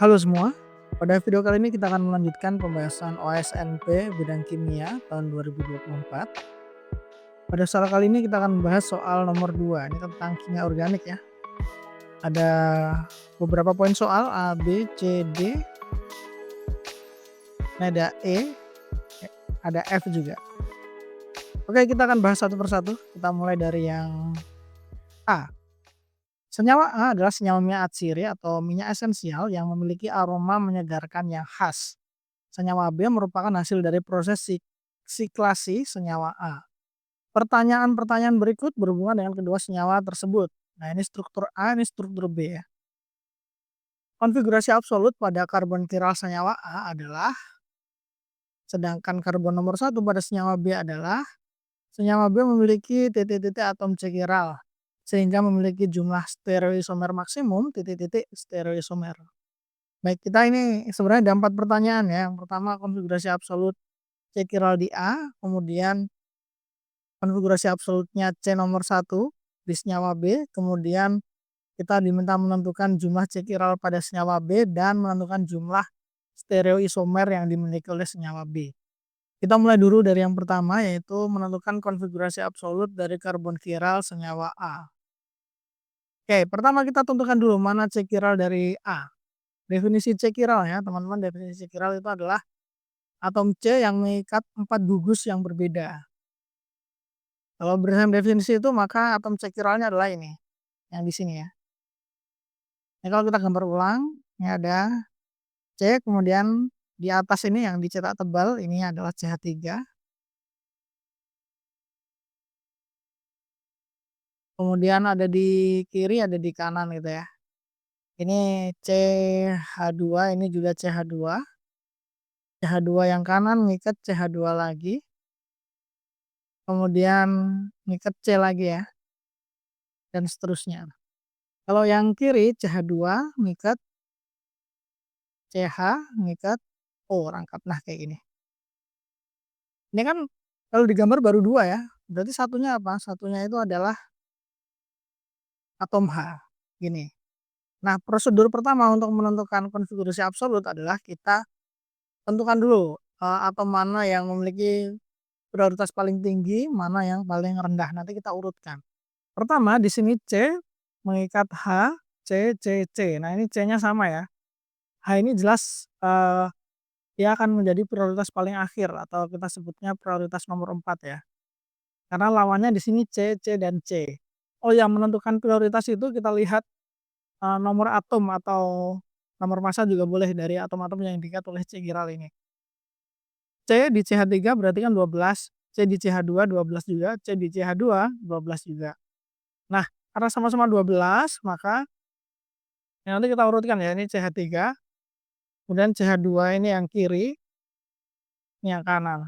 Halo semua, pada video kali ini kita akan melanjutkan pembahasan OSNP bidang kimia tahun 2024. Pada soal kali ini kita akan membahas soal nomor 2, ini tentang kimia organik ya. Ada beberapa poin soal A, B, C, D, ini ada E, ada F juga. Oke, kita akan bahas satu persatu. Kita mulai dari yang A. Senyawa A adalah senyawa minyak atsiri atau minyak esensial yang memiliki aroma menyegarkan yang khas. Senyawa B merupakan hasil dari proses siklasi senyawa A. Pertanyaan-pertanyaan berikut berhubungan dengan kedua senyawa tersebut. Nah, ini struktur A, ini struktur B ya. Konfigurasi absolut pada karbon kiral senyawa A adalah, sedangkan karbon nomor 1 pada senyawa B adalah, senyawa B memiliki titik-titik atom C kiral, sehingga memiliki jumlah stereoisomer maksimum titik-titik stereoisomer. Baik, kita ini sebenarnya ada 4 pertanyaan ya. Yang pertama konfigurasi absolut C kiral di A, kemudian konfigurasi absolutnya C nomor 1 di senyawa B, kemudian kita diminta menentukan jumlah C kiral pada senyawa B dan menentukan jumlah stereoisomer yang dimiliki oleh senyawa B. Kita mulai dulu dari yang pertama, yaitu menentukan konfigurasi absolut dari karbon kiral senyawa A. Oke, pertama kita tentukan dulu mana C kiral dari A. Definisi C kiral ya teman-teman, definisi C kiral itu adalah atom C yang mengikat 4 gugus yang berbeda. Kalau berdasarkan definisi itu maka atom C kiralnya adalah ini, yang di sini ya. Nah, kalau kita gambar ulang, ini ada C, kemudian di atas ini yang dicetak tebal ini adalah CH3. Kemudian ada di kiri, ada di kanan gitu ya. Ini CH2, ini juga CH2. CH2 yang kanan ngikat CH2 lagi. Kemudian ngikat C lagi ya. Dan seterusnya. Kalau yang kiri CH2 ngikat CH, ngikat O, rangkap. Nah, kayak gini. Ini kan kalau digambar baru 2 ya. Berarti satunya apa? Satunya itu adalah atom H. Gini. Nah, prosedur pertama untuk menentukan konfigurasi absolut adalah kita tentukan dulu atom mana yang memiliki prioritas paling tinggi, mana yang paling rendah. Nanti kita urutkan. Pertama di sini C mengikat H, C, C, C. Nah, ini C-nya sama ya. H ini jelas dia akan menjadi prioritas paling akhir atau kita sebutnya prioritas nomor 4 ya. Karena lawannya di sini C, C, dan C. Oh, yang menentukan prioritas itu kita lihat nomor atom atau nomor massa juga boleh dari atom-atom yang diikat oleh C kiral ini. C di CH3 berarti kan 12, C di CH2 12 juga, C di CH2 12 juga. Nah, karena sama-sama 12 maka ya nanti kita urutkan ya, ini CH3, kemudian CH2 ini yang kiri, ini yang kanan.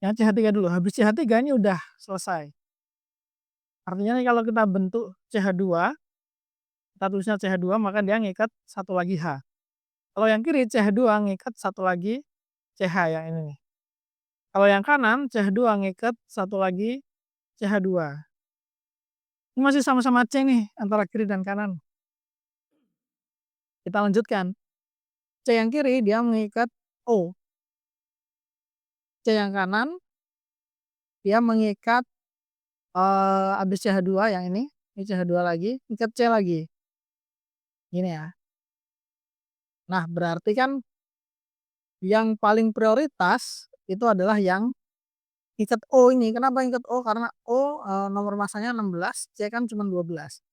Yang CH3 dulu, habis CH3 ini udah selesai. Artinya nih kalau kita bentuk CH2, kita tulisnya CH2 maka dia ngikat satu lagi H. Kalau yang kiri CH2 ngikat satu lagi CH ya ini nih. Kalau yang kanan CH2 ngikat satu lagi CH2. Ini masih sama-sama C nih antara kiri dan kanan. Kita lanjutkan. C yang kiri dia mengikat O. C yang kanan dia mengikat habis CH2 yang ini CH2 lagi, ngikat C lagi. Gini ya. Nah, berarti kan yang paling prioritas itu adalah yang ikat O ini. Kenapa ikat O? Karena O nomor massanya 16, C kan cuma 12.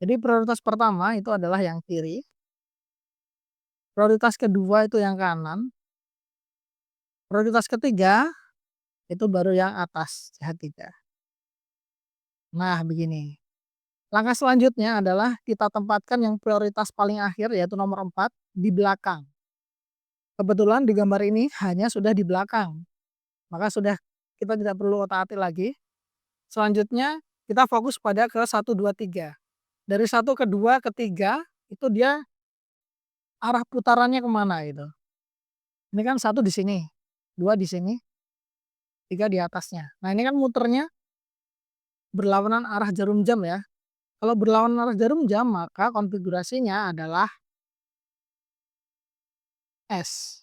Jadi prioritas pertama itu adalah yang kiri. Prioritas kedua itu yang kanan. Prioritas ketiga itu baru yang atas CH3. Nah, begini. Langkah selanjutnya adalah kita tempatkan yang prioritas paling akhir yaitu nomor 4 di belakang. Kebetulan di gambar ini hanya sudah di belakang. Maka sudah kita tidak perlu otak-atik lagi. Selanjutnya kita fokus pada ke 1, 2, 3. Dari 1 ke 2 ke 3 itu dia arah putarannya kemana itu. Ini kan 1 di sini, 2 di sini, 3 di atasnya. Nah, ini kan muternya berlawanan arah jarum jam ya. Kalau berlawanan arah jarum jam, maka konfigurasinya adalah S.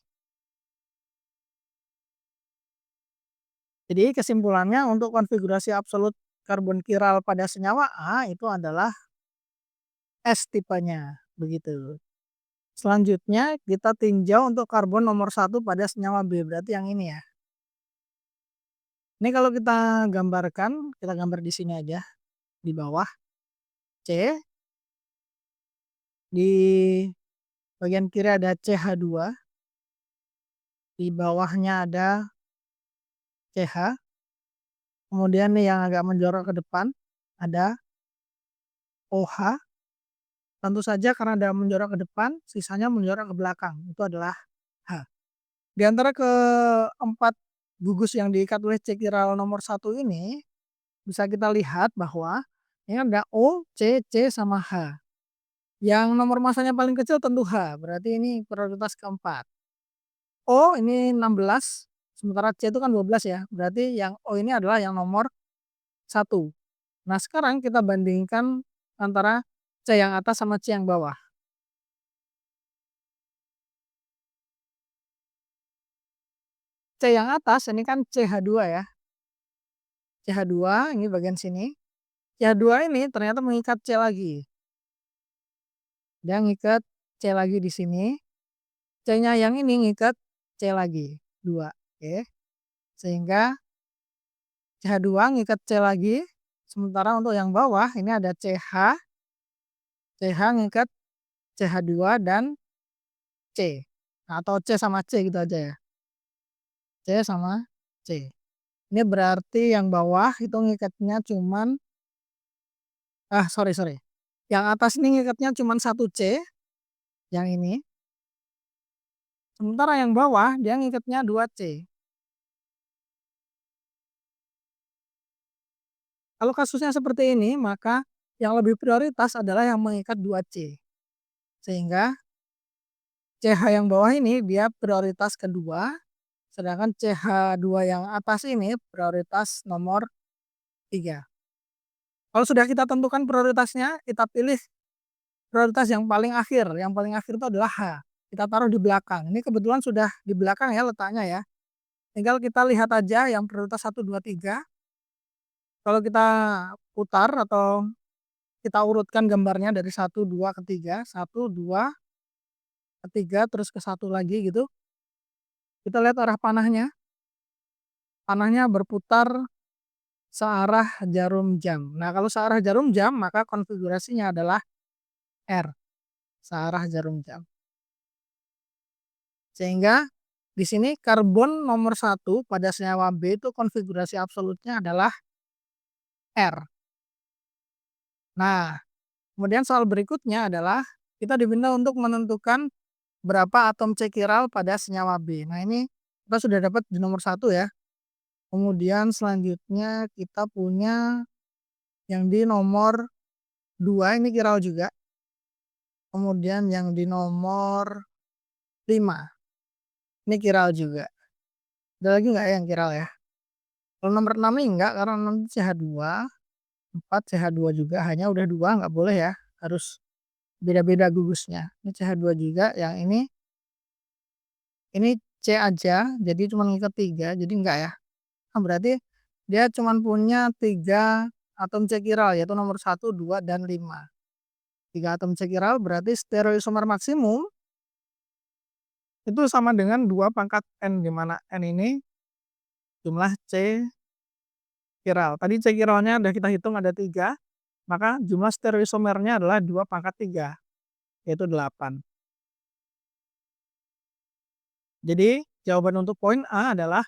Jadi kesimpulannya untuk konfigurasi absolut karbon kiral pada senyawa A itu adalah S tipenya, begitu. Selanjutnya kita tinjau untuk karbon nomor satu pada senyawa B, berarti yang ini ya. Ini kalau kita gambarkan, kita gambar di sini aja, di bawah C, di bagian kiri ada CH2, di bawahnya ada CH, kemudian nih yang agak menjorok ke depan ada OH, tentu saja karena ada menjorok ke depan, sisanya menjorok ke belakang, itu adalah H. Di antara keempat gugus yang diikat oleh cekiral nomor satu ini, bisa kita lihat bahwa ini ada O, C, sama H. Yang nomor masanya paling kecil tentu H, berarti ini prioritas keempat. O ini 16, sementara C itu kan 12 ya, berarti yang O ini adalah yang nomor 1. Nah sekarang kita bandingkan antara C yang atas sama C yang bawah. C yang atas ini kan CH2 ya, CH2 ini bagian sini. CH2 ini ternyata mengikat C lagi. Dia ngikat C lagi di sini. C-nya yang ini ngikat C lagi, 2. Oke. Sehingga CH2 ngikat C lagi. Sementara untuk yang bawah ini ada CH. CH ngikat CH2 dan C. Nah, atau C sama C gitu aja ya. C sama C. Ini berarti yang bawah itu ngikatnya cuman sorry. Yang atas ini ngikatnya cuman 1 C, yang ini. Sementara yang bawah dia ngikatnya 2 C. Kalau kasusnya seperti ini, maka yang lebih prioritas adalah yang mengikat 2 C. Sehingga CH yang bawah ini dia prioritas kedua, sedangkan CH2 yang atas ini prioritas nomor 3. Kalau sudah kita tentukan prioritasnya, kita pilih prioritas yang paling akhir. Yang paling akhir itu adalah H. Kita taruh di belakang. Ini kebetulan sudah di belakang ya letaknya ya. Tinggal kita lihat aja yang prioritas 1, 2, 3. Kalau kita putar atau kita urutkan gambarnya dari 1, 2, ke 3. 1, 2, ke 3, terus ke 1 lagi gitu. Kita lihat arah panahnya. Panahnya berputar searah jarum jam. Nah, kalau searah jarum jam, maka konfigurasinya adalah R, searah jarum jam. Sehingga di sini karbon nomor 1 pada senyawa B itu konfigurasi absolutnya adalah R. Nah, kemudian soal berikutnya adalah kita diminta untuk menentukan berapa atom C chiral pada senyawa B. Nah, ini kita sudah dapat di nomor 1 ya. Kemudian selanjutnya kita punya yang di nomor 2 ini chiral juga. Kemudian yang di nomor 5 ini chiral juga. Ada lagi nggak yang chiral ya? Kalau nomor 6 ini enggak, karena 6 CH2, 4 CH2 juga, hanya udah 2 nggak boleh ya, harus beda-beda gugusnya. Ini CH2 juga, yang ini C aja, jadi cuma ngikat 3, jadi enggak ya. Nah, berarti dia cuma punya 3 atom C chiral, yaitu nomor 1, 2, dan 5. 3 atom C chiral berarti stereoisomer maksimum itu sama dengan 2 pangkat N, di mana N ini jumlah C chiral. Tadi C chiralnya udah kita hitung ada 3, maka jumlah stereoisomernya adalah 2 pangkat 3, yaitu 8. Jadi jawaban untuk poin A adalah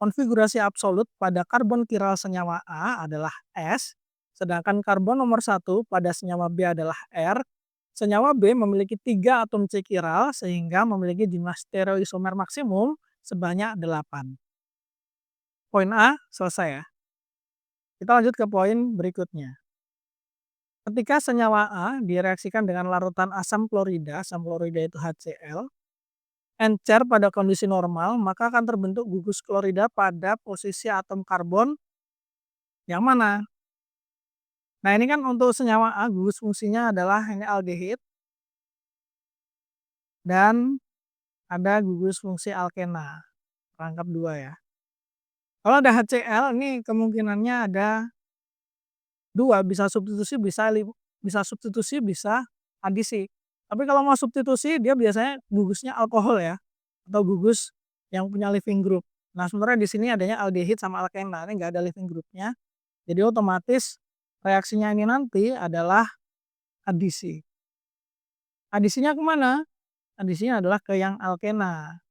konfigurasi absolut pada karbon kiral senyawa A adalah S, sedangkan karbon nomor 1 pada senyawa B adalah R. Senyawa B memiliki 3 atom C chiral sehingga memiliki jumlah stereoisomer maksimum sebanyak 8. Poin A selesai ya. Kita lanjut ke poin berikutnya. Ketika senyawa A direaksikan dengan larutan asam klorida itu HCl, encer pada kondisi normal, maka akan terbentuk gugus klorida pada posisi atom karbon yang mana? Nah, ini kan untuk senyawa A gugus fungsinya adalah ini aldehid dan ada gugus fungsi alkena, perangkap 2 ya. Kalau ada HCl ini kemungkinannya ada 2, bisa substitusi, bisa substitusi, bisa adisi. Tapi kalau mau substitusi dia biasanya gugusnya alkohol ya, atau gugus yang punya living group. Nah, sebenarnya di sini adanya aldehid sama alkena, ini nggak ada living group-nya, jadi otomatis reaksinya ini nanti adalah adisi. Adisinya ke mana? Adisinya adalah ke yang alkena.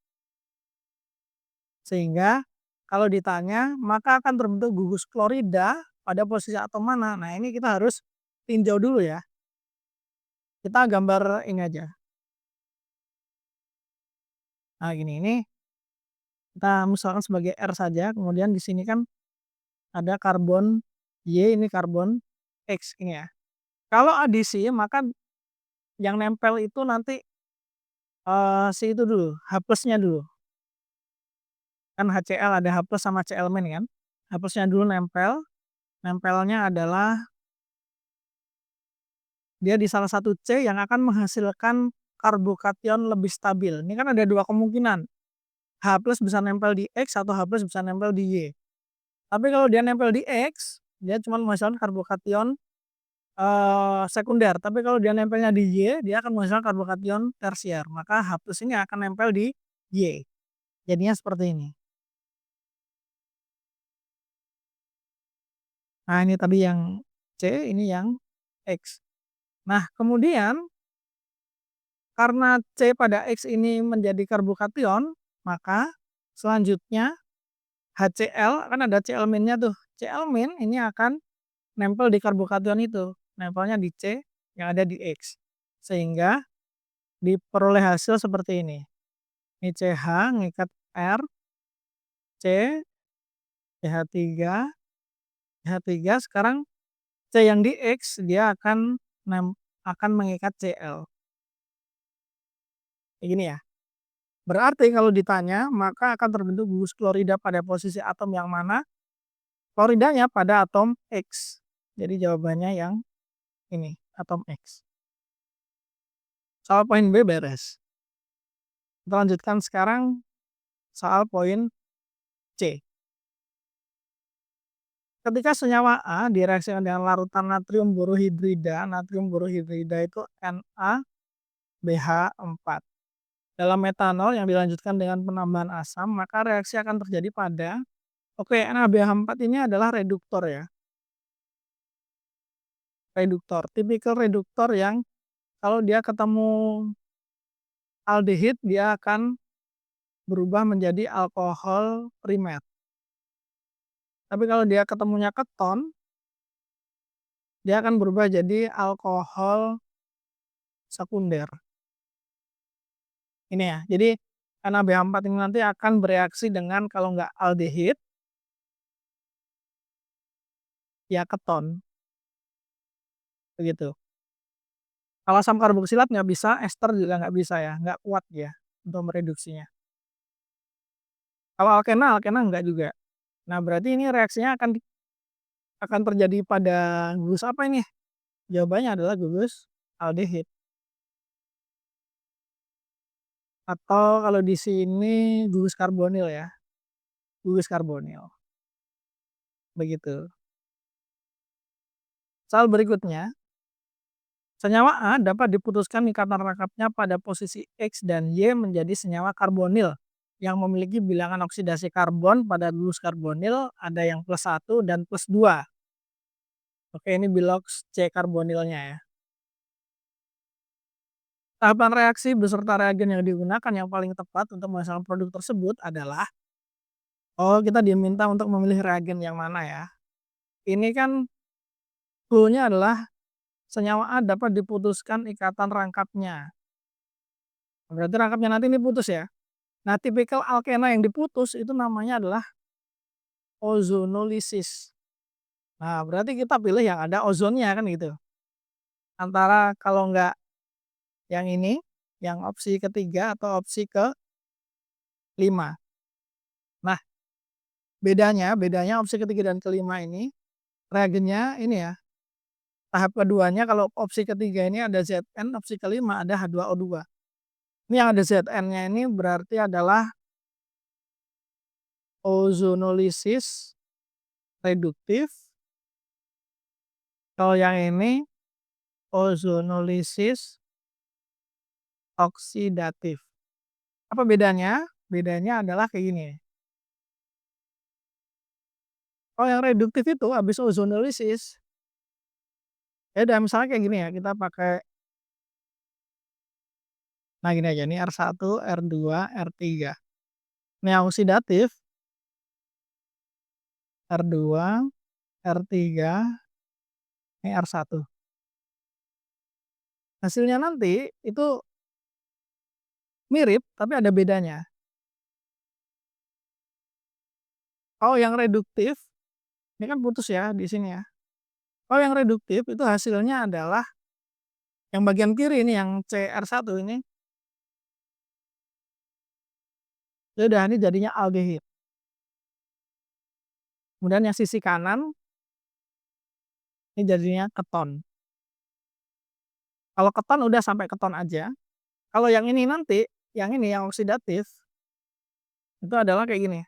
Sehingga kalau ditanya, maka akan terbentuk gugus klorida pada posisi atom mana? Nah, ini kita harus tinjau dulu ya. Kita gambar ini aja. Nah, ini kita misalkan sebagai R saja, kemudian di sini kan ada karbon Y, ini karbon X ini ya. Kalau adisi maka yang nempel itu nanti si itu dulu, H plusnya dulu. Kan HCl ada H plus sama Cl- kan. H plusnya dulu nempel, nempelnya adalah dia di salah satu C yang akan menghasilkan karbokation lebih stabil. Ini kan ada 2 kemungkinan, H plus bisa nempel di X atau H plus bisa nempel di Y. Tapi kalau dia nempel di X, dia cuma menghasilkan karbokation sekunder. Tapi kalau dia nempelnya di Y, dia akan menghasilkan karbokation tersier. Maka H plus ini akan nempel di Y. Jadinya seperti ini. Nah, ini tadi yang C, ini yang X. Nah, kemudian karena C pada X ini menjadi karbokation, maka selanjutnya HCl kan ada Cl-nya tuh. Cl- ini akan nempel di karbokation itu, nempelnya di C yang ada di X. Sehingga diperoleh hasil seperti ini. Ini CH ngikat R, C, CH3, CH3 sekarang C yang di X dia akan mengikat Cl. Kayak gini ya. Berarti kalau ditanya maka akan terbentuk gugus klorida pada posisi atom yang mana? Kloridanya pada atom X. Jadi jawabannya yang ini, atom X. Soal poin B beres. Kita lanjutkan sekarang soal poin C. Ketika senyawa A direaksikan dengan larutan natrium borohidrida itu NaBH4. Dalam metanol yang dilanjutkan dengan penambahan asam, maka reaksi akan terjadi pada NaBH4 ini adalah reduktor ya. Reduktor, tipikal reduktor yang kalau dia ketemu aldehid dia akan berubah menjadi alkohol primer. Tapi kalau dia ketemunya keton, dia akan berubah jadi alkohol sekunder. Ini ya, jadi NaBH4 ini nanti akan bereaksi dengan kalau nggak aldehid, ya keton. Begitu. Kalau asam karboksilat nggak bisa, ester juga nggak bisa ya, nggak kuat ya untuk mereduksinya. Kalau alkena nggak juga. Nah, berarti ini reaksinya akan terjadi pada gugus apa ini? Jawabannya adalah gugus aldehid. Atau kalau di sini gugus karbonil ya. Gugus karbonil. Begitu. Soal berikutnya, senyawa A dapat diputuskan ikatan rangkapnya pada posisi X dan Y menjadi senyawa karbonil yang memiliki bilangan oksidasi karbon pada gugus karbonil ada yang +1 dan +2. Oke, ini biloks C karbonilnya ya. Tahapan reaksi beserta reagen yang digunakan yang paling tepat untuk menghasilkan produk tersebut adalah kita diminta untuk memilih reagen yang mana ya. Ini kan clue-nya adalah senyawa A dapat diputuskan ikatan rangkapnya. Berarti rangkapnya nanti ini putus ya. Nah, tipikal alkena yang diputus itu namanya adalah ozonolisis. Nah, berarti kita pilih yang ada ozonnya kan gitu. Antara kalau enggak yang ini, yang opsi ketiga atau opsi ke-5. Nah, bedanya opsi ketiga dan kelima ini reagennya ini ya. Tahap keduanya kalau opsi ketiga ini ada Zn, opsi kelima ada H2O2. Ini yang ada Zn-nya ini berarti adalah ozonolisis reduktif. Kalau yang ini ozonolisis oksidatif. Apa bedanya? Bedanya adalah kayak gini. Kalau yang reduktif itu habis ozonolisis, ya udah misalnya kayak gini ya, kita pakai, nah gini aja, ini R1, R2, R3. Ini yang oksidatif, R2, R3, ini R1. Hasilnya nanti itu mirip, tapi ada bedanya. Kalau yang reduktif, ini kan putus ya di sini ya. Kalau yang reduktif itu hasilnya adalah yang bagian kiri ini yang CR1 ini, ya udah ini jadinya aldehid. Kemudian yang sisi kanan ini jadinya keton. Kalau keton udah sampai keton aja. Kalau yang ini nanti, yang ini yang oksidatif itu adalah kayak gini.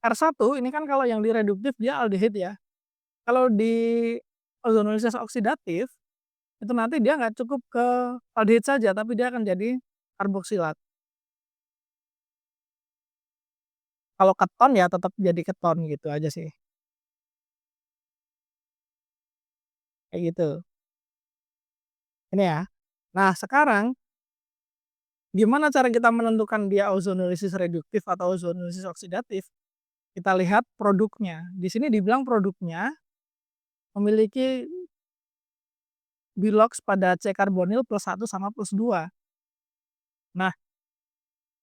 R1 ini kan kalau yang di reduktif dia aldehid ya. Kalau di ozonolisis oksidatif itu nanti dia nggak cukup ke aldehid saja, tapi dia akan jadi karboksilat. Kalau keton ya tetap jadi keton gitu aja sih. Kayak gitu. Ini ya. Nah, sekarang gimana cara kita menentukan dia ozonolisis reduktif atau ozonolisis oksidatif? Kita lihat produknya. Di sini dibilang produknya memiliki bilox pada C karbonil +1 sama +2. Nah,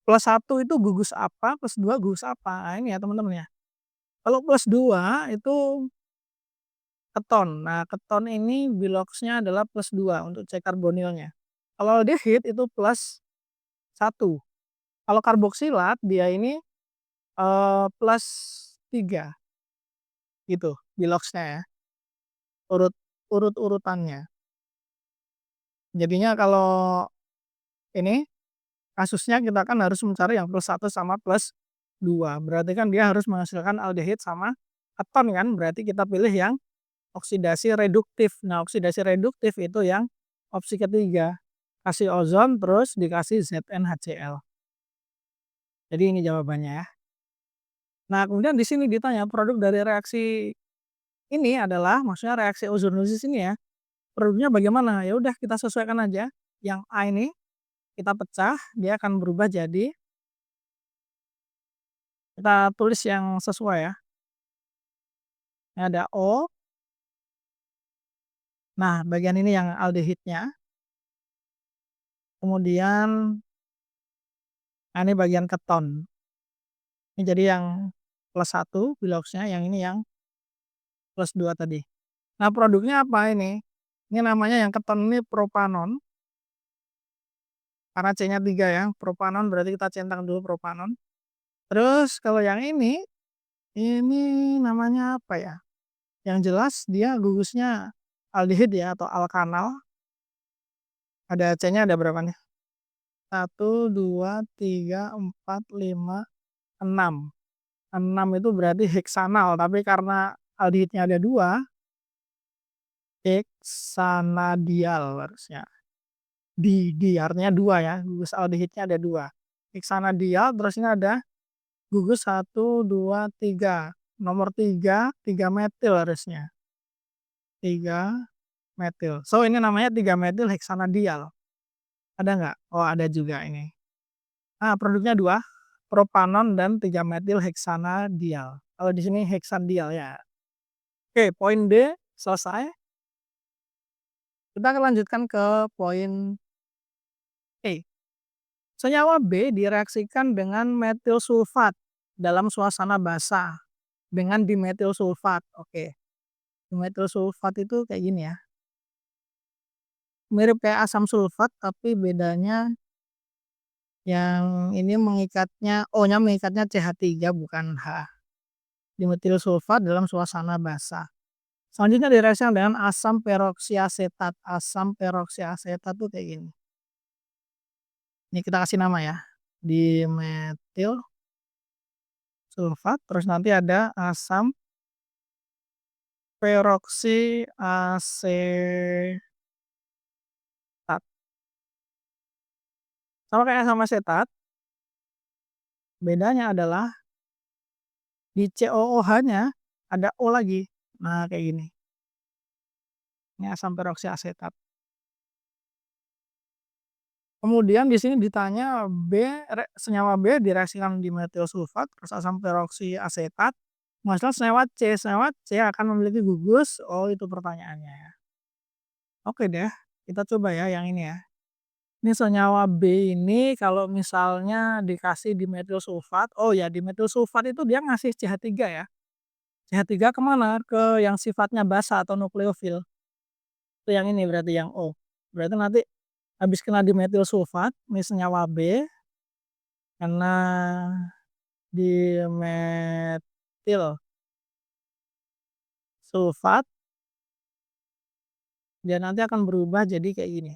+1 itu gugus apa, +2 gugus apa? Nah, ini ya teman-teman ya. Kalau +2 itu keton. Nah, keton ini biloxnya adalah +2 untuk C karbonilnya. Kalau aldehid itu +1. Kalau karboksilat dia ini +3 gitu biloxnya ya, urut-urutannya. Jadinya kalau ini kasusnya kita kan harus mencari yang +1 sama +2. Berarti kan dia harus menghasilkan aldehid sama keton kan, berarti kita pilih yang oksidasi reduktif. Nah, oksidasi reduktif itu yang opsi ketiga, kasih ozon terus dikasih ZnHCl. Jadi ini jawabannya ya. Nah, kemudian di sini ditanya produk dari reaksi ini adalah maksudnya reaksi ozonolisis ini ya, produknya bagaimana? Ya udah kita sesuaikan aja. Yang A ini kita pecah, dia akan berubah jadi, kita tulis yang sesuai ya. Ini ada O. Nah, bagian ini yang aldehidnya. Kemudian, nah ini bagian keton. Ini jadi yang +1 biloxnya, yang ini yang +2 tadi. Nah, produknya apa ini? Ini namanya yang keton ini propanon. Karena C-nya 3 ya, propanon berarti kita centang dulu propanon. Terus kalau yang ini namanya apa ya? Yang jelas dia gugusnya aldehid ya atau alkanal. Ada C-nya ada berapa nih? 1, 2, 3, 4, 5, 6. 6 itu berarti heksanal, tapi karena aldehidnya ada 2, heksanadial harusnya. Di artinya 2 ya, gugus aldehidnya ada 2. Heksanadial terus ini ada gugus 1, 2, 3. Nomor 3, 3 metil harusnya. 3 metil. So ini namanya 3 metil heksanadial. Ada nggak? Oh ada juga ini. Nah produknya 2, propanon dan 3 metil heksanadial. Kalau di sini heksandial ya. Oke, poin D selesai. Kita akan lanjutkan ke poin E. Senyawa B direaksikan dengan metil sulfat dalam suasana basah dengan dimetil sulfat. Oke. Dimetil sulfat itu kayak gini ya. Mirip kayak asam sulfat tapi bedanya yang ini mengikatnya O-nya mengikatnya CH3 bukan H. Dimetil sulfat dalam suasana basah. Selanjutnya direaksikan dengan asam peroksiasetat. Asam peroksiasetat tuh kayak gini. Ini kita kasih nama ya, dimetil sulfat, terus nanti ada asam peroksiasetat. Sama kayak asam asetat, bedanya adalah di COOH-nya ada O lagi. Nah, kayak gini. Ini asam peroksiasetat. Kemudian di sini ditanya senyawa B direaksikan dimetil sulfat terus asam peroksiasetat menghasilkan senyawa C. Senyawa C akan memiliki gugus. Oh, itu pertanyaannya ya. Oke deh, kita coba ya yang ini ya. Ini senyawa B ini kalau misalnya dikasih dimetil sulfat, oh ya dimetil sulfat itu dia ngasih CH3 ya. CH3 kemana? Ke yang sifatnya basa atau nukleofil. Itu yang ini berarti yang O. Berarti nanti habis kena dimetil sulfat, ini senyawa B, kena dimetil sulfat, dia nanti akan berubah jadi kayak gini.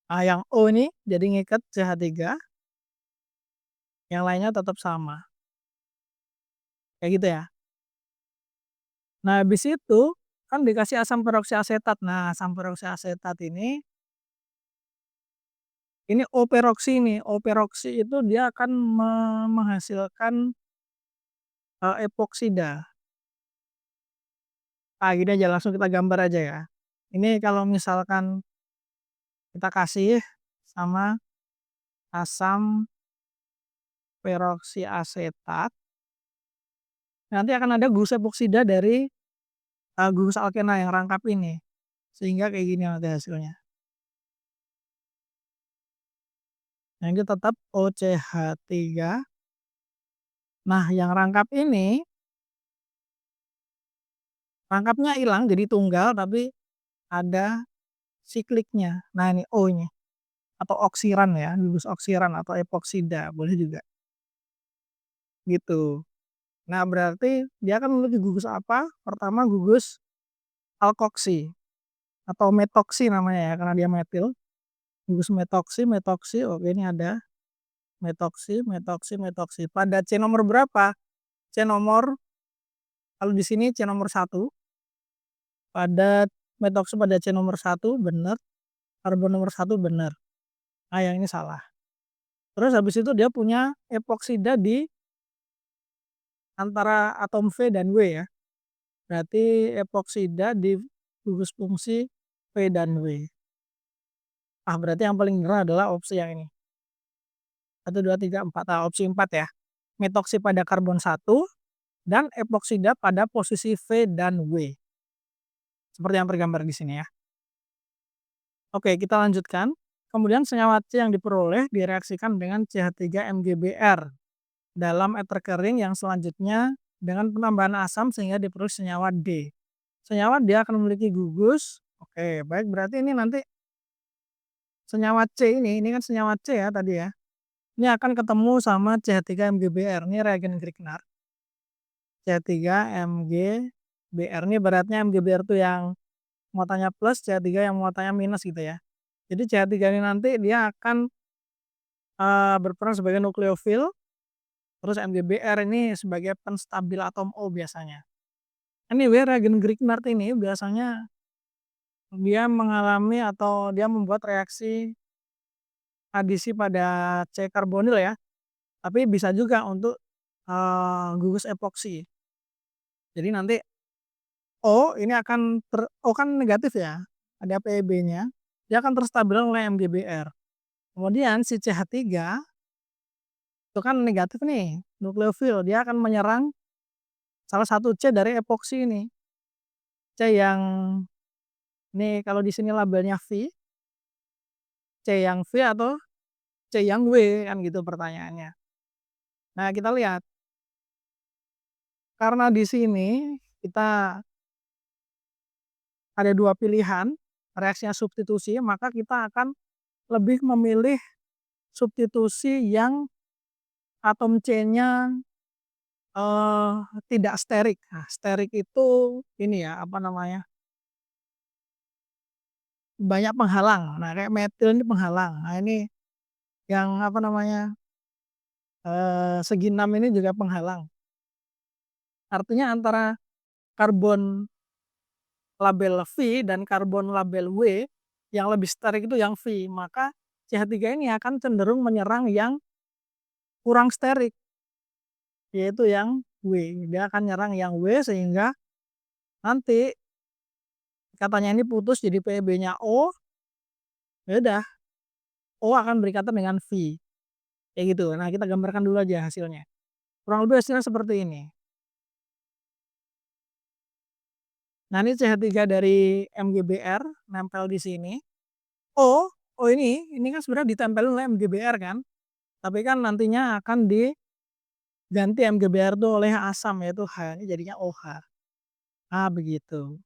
Nah, yang O ini jadi ngikat CH3, yang lainnya tetap sama. Kayak gitu ya. Nah, habis itu kan dikasih asam peroksiasetat. Nah, asam peroksiasetat ini O peroksi nih. O peroksi itu dia akan menghasilkan epoksida. Ah, gini aja langsung kita gambar aja ya. Ini kalau misalkan kita kasih sama asam peroksiasetat, nanti akan ada gugus epoksida dari gugus alkena yang rangkap ini. Sehingga kayak gini nanti hasilnya. Nah, ini tetap OCH3. Nah, yang rangkap ini rangkapnya hilang jadi tunggal tapi ada sikliknya. Nah, ini O ini atau oksiran ya, gugus oksiran atau epoksida boleh juga. Gitu. Nah, berarti dia akan memiliki gugus apa? Pertama gugus alkoksi atau metoksi namanya ya karena dia metil. Gugus metoksi, metoksi. Oke, ini ada metoksi, metoksi, metoksi. Pada C nomor berapa? C nomor kalau di sini C nomor 1. Pada metoksi pada C nomor 1 benar. Karbon nomor 1 benar. Nah, yang ini salah. Terus habis itu dia punya epoksida di antara atom V dan W ya. Berarti epoksida di gugus fungsi V dan W. Ah, berarti yang paling benar adalah opsi yang ini. 1, 2, 3, 4. Nah, opsi 4 ya. Metoksi pada karbon 1 dan epoksida pada posisi V dan W. Seperti yang tergambar di sini ya. Oke, kita lanjutkan. Kemudian senyawa C yang diperoleh direaksikan dengan CH3MgBr dalam ether kering yang selanjutnya dengan penambahan asam sehingga diperoleh senyawa D. Senyawa D akan memiliki gugus. Oke, baik berarti ini nanti senyawa C ini kan senyawa C ya tadi ya. Ini akan ketemu sama CH3MgBr. Ini reagen Grignard. CH3MgBr ini beratnya MgBr itu yang muatannya plus, CH3 yang muatannya minus gitu ya. Jadi CH3 ini nanti dia akan berperan sebagai nukleofil, terus MgBr ini sebagai penstabil atom O biasanya. Anyway, reagen Grignard ini biasanya dia mengalami atau dia membuat reaksi adisi pada C karbonil ya, tapi bisa juga untuk gugus epoksi. Jadi nanti O ini akan O kan negatif ya, ada PeB-nya, dia akan terstabil oleh MgBr. Kemudian si CH3 itu kan negatif nih, nukleofil, dia akan menyerang salah satu C dari epoksi ini. C yang ini kalau di sini labelnya V, C yang V atau C yang W kan gitu pertanyaannya. Nah, kita lihat. Karena di sini kita ada 2 pilihan, reaksinya substitusi, maka kita akan lebih memilih substitusi yang atom C-nya eee, tidak sterik. Nah, sterik itu ini ya, apa namanya, banyak penghalang. Nah, kayak metil ini penghalang. Nah, ini yang apa namanya, segi 6 ini juga penghalang. Artinya antara karbon label V dan karbon label W, yang lebih sterik itu yang V, maka CH3 ini akan cenderung menyerang yang kurang sterik, yaitu yang W. Dia akan nyerang yang W sehingga nanti ikatan ini putus jadi PB-nya O, ya udah O akan berikatan dengan V, kayak gitu. Nah, kita gambarkan dulu aja hasilnya. Kurang lebih hasilnya seperti ini. Nah, ini CH3 dari MgBr nempel di sini. O ini kan sebenarnya ditempelin oleh MgBr kan, tapi kan nantinya akan diganti MgBr itu oleh asam yaitu H, ini jadinya OH. Nah, begitu.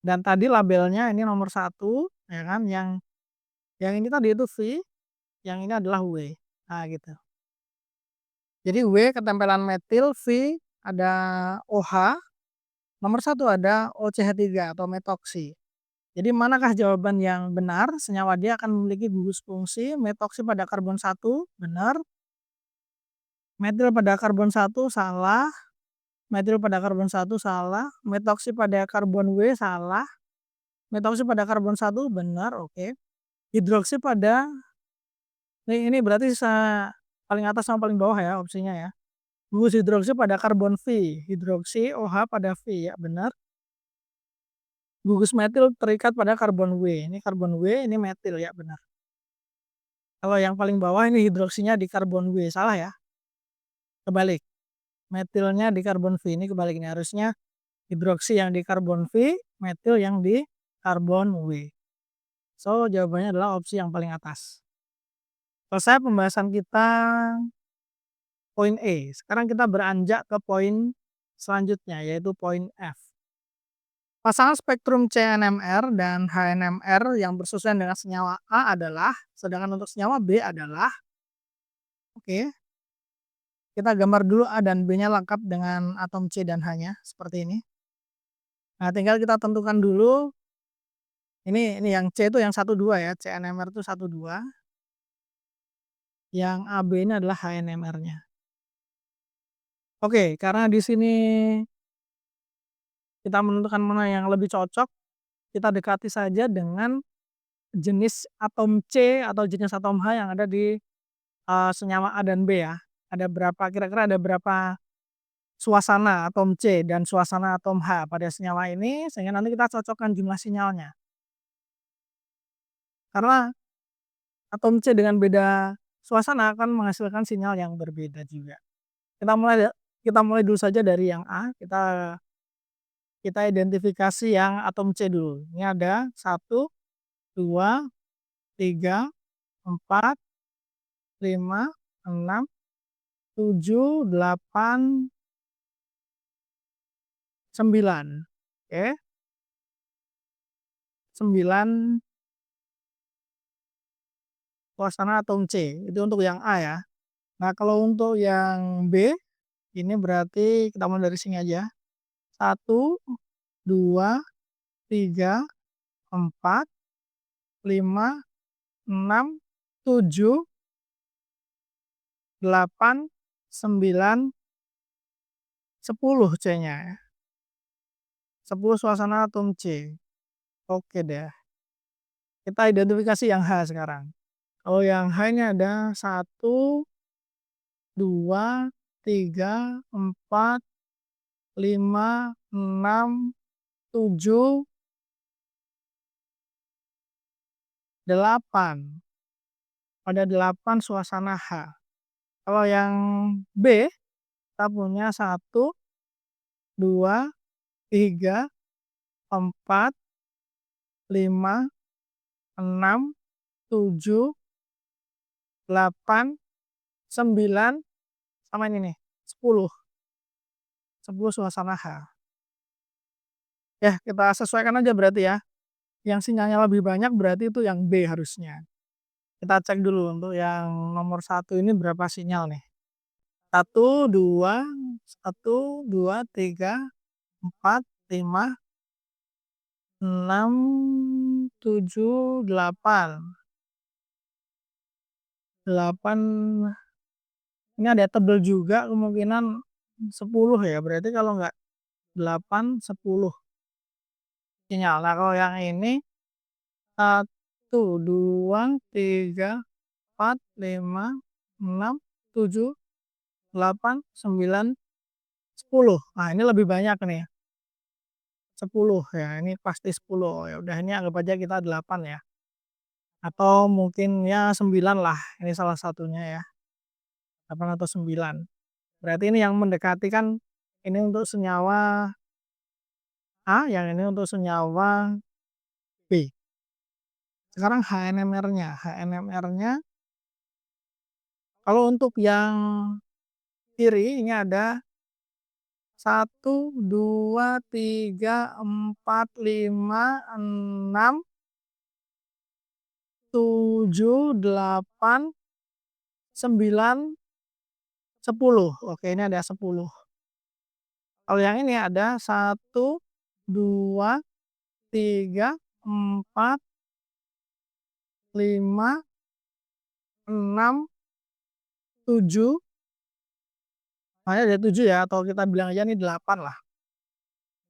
Dan tadi labelnya ini nomor 1 ya kan, yang ini tadi itu V, yang ini adalah W. Nah, gitu. Jadi W ketempelan metil, V ada OH, nomor 1 ada OCH3 atau metoksi. Jadi manakah jawaban yang benar? Senyawa dia akan memiliki gugus fungsi metoksi pada karbon 1 benar, metil pada karbon 1 salah, metil pada karbon 1 salah, metoksi pada karbon W salah, metoksi pada karbon 1 benar, oke. Hidroksi pada ini berarti paling atas sama paling bawah ya opsinya ya. Gugus hidroksi pada karbon V, hidroksi OH pada V ya benar. Gugus metil terikat pada karbon W, ini karbon W, ini metil ya benar. Kalau yang paling bawah ini hidroksinya di karbon W, salah ya? Kebalik. Metilnya di karbon V, ini kebalik ini harusnya hidroksi yang di karbon V, metil yang di karbon W. So, jawabannya adalah opsi yang paling atas. Selesai pembahasan kita poin E. Sekarang kita beranjak ke poin selanjutnya yaitu poin F. Pasangan spektrum CNMR dan HNMR yang bersusunan dengan senyawa A adalah, sedangkan untuk senyawa B adalah, oke, kita gambar dulu A dan B-nya lengkap dengan atom C dan H-nya seperti ini. Nah, tinggal kita tentukan dulu, ini yang C itu yang 1 2 ya, CNMR itu 1 2, yang AB ini adalah HNMR-nya. Oke, karena di sini kita menentukan mana yang lebih cocok, kita dekati saja dengan jenis atom C atau jenis atom H yang ada di senyawa A dan B ya. Ada berapa, kira-kira ada berapa suasana atom C dan suasana atom H pada senyawa ini, sehingga nanti kita cocokkan jumlah sinyalnya. Karena atom C dengan beda suasana akan menghasilkan sinyal yang berbeda juga. Kita mulai dulu saja dari yang A, kita identifikasi yang atom C dulu. Ini ada 1, 2, 3, 4, 5, 6, 7, 8, 9. Oke, 9 suasana atom C, itu untuk yang A ya. Nah, kalau untuk yang B, ini berarti kita mulai dari sini aja. 1, 2, 3, 4, 5, 6, 7, 8, 9, 10 C-nya ya. 10 suasana atom C. Oke deh. Kita identifikasi yang H sekarang. Kalau yang H ini ada 1, 2, 3, 4, 5, 6, 7, 8. Ada 8 suasana H. Kalau yang B, kita punya 1, 2, 3, 4, 5, 6, 7, 8, 9, sama ini nih, 10. 10 suasana H. Ya, kita sesuaikan aja berarti ya. Yang sinyalnya lebih banyak berarti itu yang B harusnya. Kita cek dulu untuk yang nomor 1 ini berapa sinyal nih. 1, 2, 1, 2, 3, 4, 5, 6, 7, 8. 8, ini ada tebel juga kemungkinan 10 ya, berarti kalau nggak 8, 10 sinyal. Nah, kalau yang ini 1, 2, 3, 4, 5, 6, 7, 8, 9, 10. Nah, ini lebih banyak nih, 10 ya, ini pasti 10. Ya udah ini anggap aja kita 8 ya, atau mungkin ya 9 lah, ini salah satunya ya, 8 atau 9. Berarti ini yang mendekati kan, ini untuk senyawa A, yang ini untuk senyawa B. Sekarang HNMR-nya. HNMR-nya kalau untuk yang kiri ini ada 1, 2, 3, 4, 5, 6, 7, 8, 9, 10. Oke, ini ada 10. Kalau yang ini ada 1, 2, 3, 4, 5, 6, 7. Nah, ini ada 7 ya, atau kita bilang aja ini 8 lah.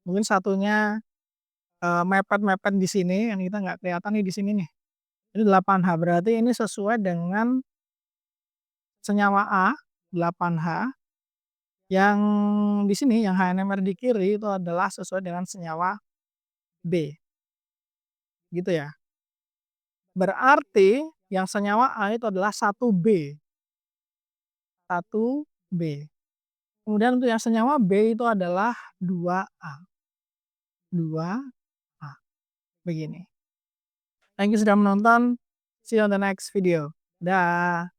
Mungkin satunya mepet-mepet di sini, yang kita nggak kelihatan nih di sini nih. Ini 8H, berarti ini sesuai dengan senyawa A, 8H, yang di sini, yang HNMR di kiri itu adalah sesuai dengan senyawa B, gitu ya. Berarti yang senyawa A itu adalah 1B, 1B. Kemudian untuk yang senyawa B itu adalah 2A, 2A, begini. Thank you sudah menonton, see you on the next video. Dah.